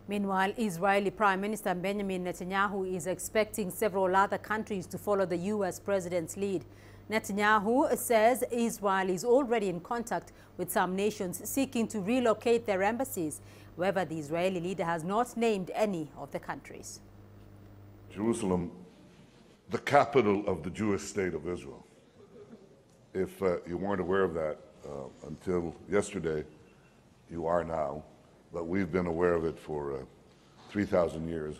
Meanwhile, Israeli Prime Minister Benjamin Netanyahu is expecting several other countries to follow the U.S. president's lead. Netanyahu says Israel is already in contact with some nations seeking to relocate their embassies. However, the Israeli leader has not named any of the countries. Jerusalem, the capital of the Jewish state of Israel. If you weren't aware of that until yesterday, you are now. But we've been aware of it for 3,000 years.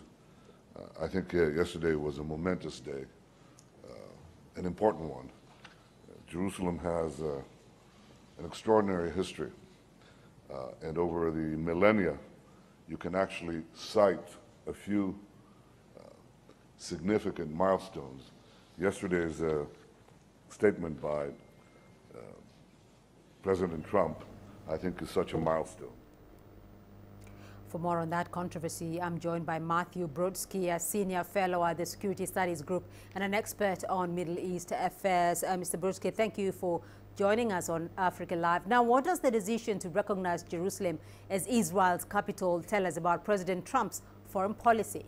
I think yesterday was a momentous day, an important one. Jerusalem has an extraordinary history, and over the millennia, you can actually cite a few significant milestones. Yesterday's statement by President Trump, I think, is such a milestone. For more on that controversy, I'm joined by Matthew Brodsky, a senior fellow at the Security Studies Group and an expert on Middle East affairs. Mr. Brodsky, thank you for joining us on Africa Live. Now, what does the decision to recognize Jerusalem as Israel's capital tell us about President Trump's foreign policy?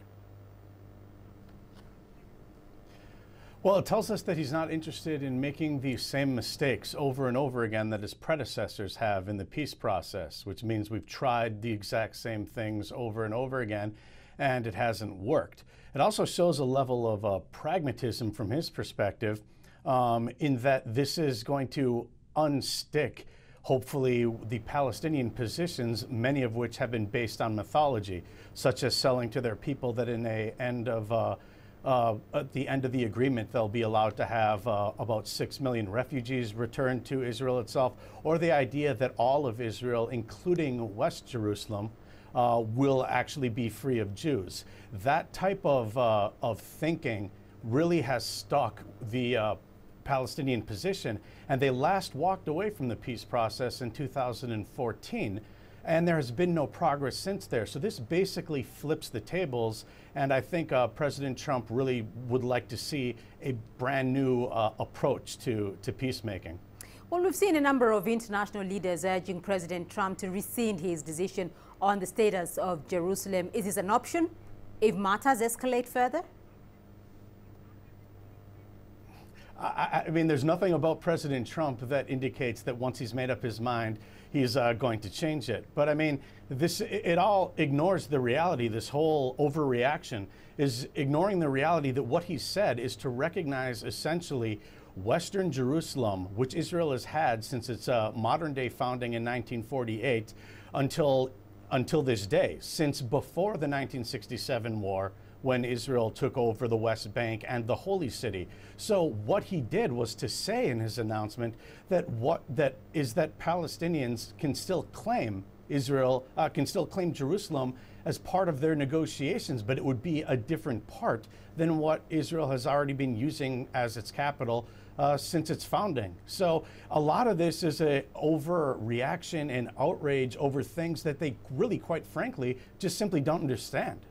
Well, it tells us that he's not interested in making the same mistakes over and over again that his predecessors have in the peace process, which means we've tried the exact same things over and over again, and it hasn't worked. It also shows a level of pragmatism from his perspective, in that this is going to unstick, hopefully, the Palestinian positions, many of which have been based on mythology, such as selling to their people that at the end of the agreement, they'll be allowed to have about 6 million refugees returned to Israel itself, or the idea that all of Israel, including West Jerusalem, will actually be free of Jews. That type of thinking really has stuck the Palestinian position, and they last walked away from the peace process in 2014. And there has been no progress since there. So this basically flips the tables. And I think President Trump really would like to see a brand new approach to peacemaking. Well, we've seen a number of international leaders urging President Trump to rescind his decision on the status of Jerusalem. Is this an option if matters escalate further? I mean, there's nothing about President Trump that indicates that once he's made up his mind, he's going to change it. But I mean, it all ignores the reality. This whole overreaction is ignoring the reality that what he said is to recognize essentially Western Jerusalem, which Israel has had since its modern day founding in 1948 until this day, since before the 1967 war, when Israel took over the West Bank and the Holy City. So what he did was to say in his announcement that Palestinians can still claim Jerusalem as part of their negotiations, but it would be a different part than what Israel has already been using as its capital since its founding. So a lot of this is an overreaction and outrage over things that they really, quite frankly, just simply don't understand.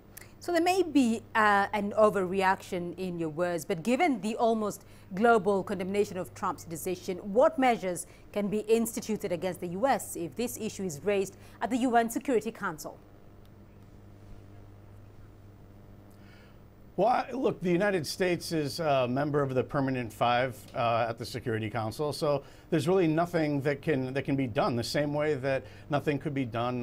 So there may be an overreaction in your words, but given the almost global condemnation of Trump's decision, what measures can be instituted against the U.S. if this issue is raised at the UN Security Council? Well, look, the United States is a member of the Permanent Five at the Security Council, so there's really nothing that can be done. The same way that nothing could be done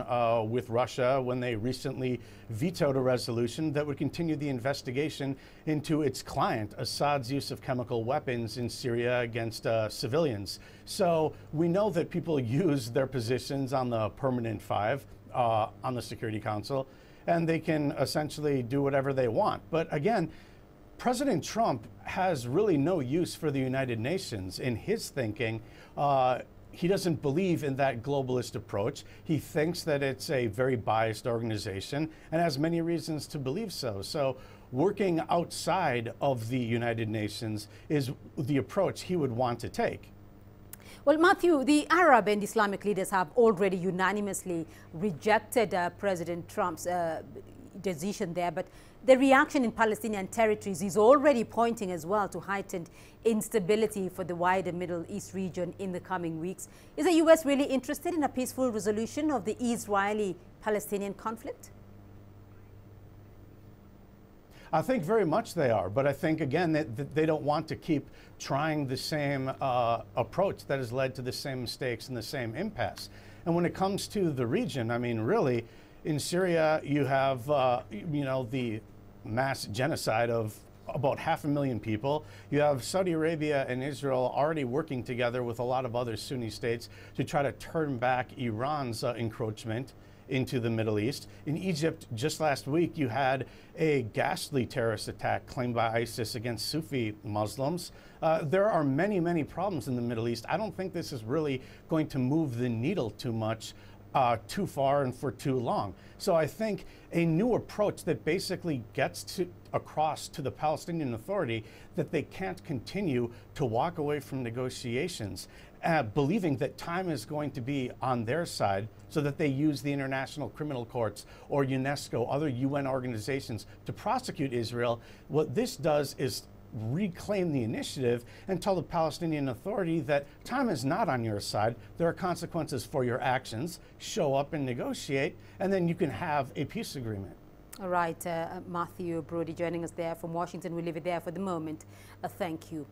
with Russia when they recently vetoed a resolution that would continue the investigation into its client, Assad's use of chemical weapons in Syria against civilians. So we know that people use their positions on the Permanent Five on the Security Council, and they can essentially do whatever they want. But again, President Trump has really no use for the United Nations. In his thinking, he doesn't believe in that globalist approach. He thinks that it's a very biased organization and has many reasons to believe so. So working outside of the United Nations is the approach he would want to take. Well, Matthew, the Arab and Islamic leaders have already unanimously rejected President Trump's decision there, but the reaction in Palestinian territories is already pointing as well to heightened instability for the wider Middle East region in the coming weeks. Is the U.S. really interested in a peaceful resolution of the Israeli-Palestinian conflict? I think very much they are, but I think, again, that they don't want to keep trying the same approach that has led to the same mistakes and the same impasse. And when it comes to the region, I mean, really, in Syria, you have, the mass genocide of about 500,000 people. You have Saudi Arabia and Israel already working together with a lot of other Sunni states to try to turn back Iran's encroachment into the Middle East. In Egypt, just last week, you had a ghastly terrorist attack claimed by ISIS against Sufi Muslims. There are many, many problems in the Middle East. I don't think this is really going to move the needle too much, too far and for too long. So I think a new approach that basically gets across to the Palestinian Authority that they can't continue to walk away from negotiations, believing that time is going to be on their side so that they use the international criminal courts or UNESCO, other UN organizations to prosecute Israel. What this does is reclaim the initiative and tell the Palestinian Authority that time is not on your side. There are consequences for your actions. Show up and negotiate, and then you can have a peace agreement. All right, Matthew Brody joining us there from Washington. We'll leave it there for the moment. Thank you.